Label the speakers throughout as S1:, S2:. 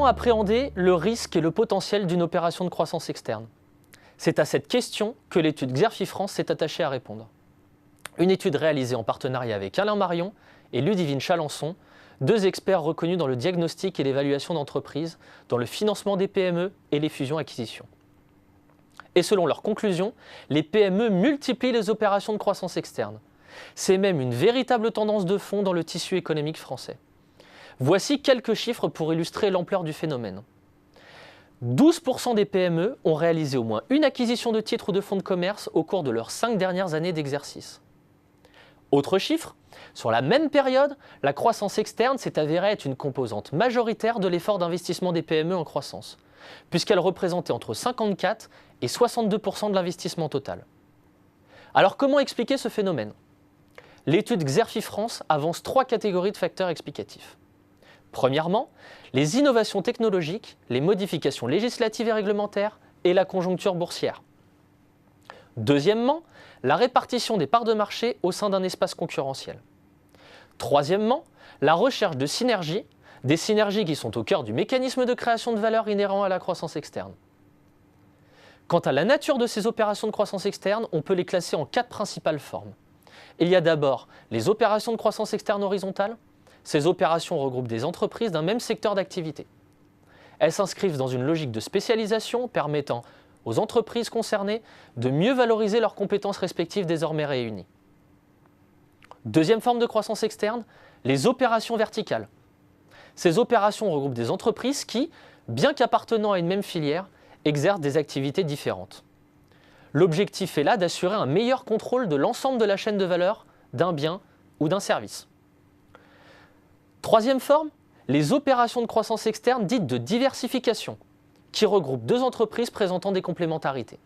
S1: Comment appréhender le risque et le potentiel d'une opération de croissance externe? C'est à cette question que l'étude Xerfi France s'est attachée à répondre. Une étude réalisée en partenariat avec Alain Marion et Ludivine Chalençon, deux experts reconnus dans le diagnostic et l'évaluation d'entreprises, dans le financement des PME et les fusions-acquisitions. Et selon leurs conclusions, les PME multiplient les opérations de croissance externe. C'est même une véritable tendance de fond dans le tissu économique français. Voici quelques chiffres pour illustrer l'ampleur du phénomène. 12% des PME ont réalisé au moins une acquisition de titres ou de fonds de commerce au cours de leurs 5 dernières années d'exercice. Autre chiffre, sur la même période, la croissance externe s'est avérée être une composante majoritaire de l'effort d'investissement des PME en croissance, puisqu'elle représentait entre 54 et 62% de l'investissement total. Alors comment expliquer ce phénomène? L'étude Xerfi France avance 3 catégories de facteurs explicatifs. Premièrement, les innovations technologiques, les modifications législatives et réglementaires et la conjoncture boursière. Deuxièmement, la répartition des parts de marché au sein d'un espace concurrentiel. Troisièmement, la recherche de synergies, des synergies qui sont au cœur du mécanisme de création de valeur inhérent à la croissance externe. Quant à la nature de ces opérations de croissance externe, on peut les classer en 4 principales formes. Il y a d'abord les opérations de croissance externe horizontale. Ces opérations regroupent des entreprises d'un même secteur d'activité. Elles s'inscrivent dans une logique de spécialisation permettant aux entreprises concernées de mieux valoriser leurs compétences respectives désormais réunies. Deuxième forme de croissance externe, les opérations verticales. Ces opérations regroupent des entreprises qui, bien qu'appartenant à une même filière, exercent des activités différentes. L'objectif est là d'assurer un meilleur contrôle de l'ensemble de la chaîne de valeur d'un bien ou d'un service. Troisième forme, les opérations de croissance externe dites de diversification, qui regroupent 2 entreprises présentant des complémentarités.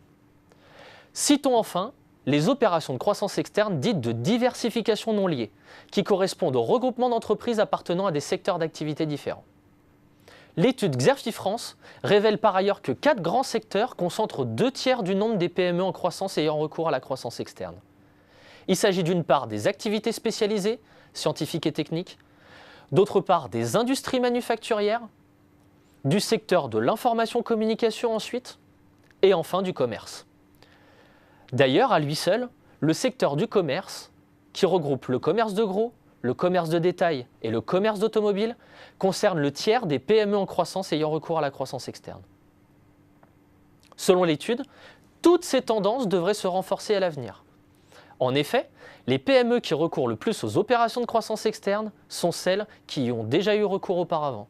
S1: Citons enfin les opérations de croissance externe dites de diversification non liée, qui correspondent au regroupement d'entreprises appartenant à des secteurs d'activité différents. L'étude Xerfi France révèle par ailleurs que 4 grands secteurs concentrent 2/3 du nombre des PME en croissance ayant recours à la croissance externe. Il s'agit d'une part des activités spécialisées, scientifiques et techniques, d'autre part des industries manufacturières, du secteur de l'information-communication ensuite, et enfin du commerce. D'ailleurs, à lui seul, le secteur du commerce, qui regroupe le commerce de gros, le commerce de détail et le commerce d'automobile, concerne le tiers des PME en croissance ayant recours à la croissance externe. Selon l'étude, toutes ces tendances devraient se renforcer à l'avenir. En effet, les PME qui recourent le plus aux opérations de croissance externe sont celles qui y ont déjà eu recours auparavant.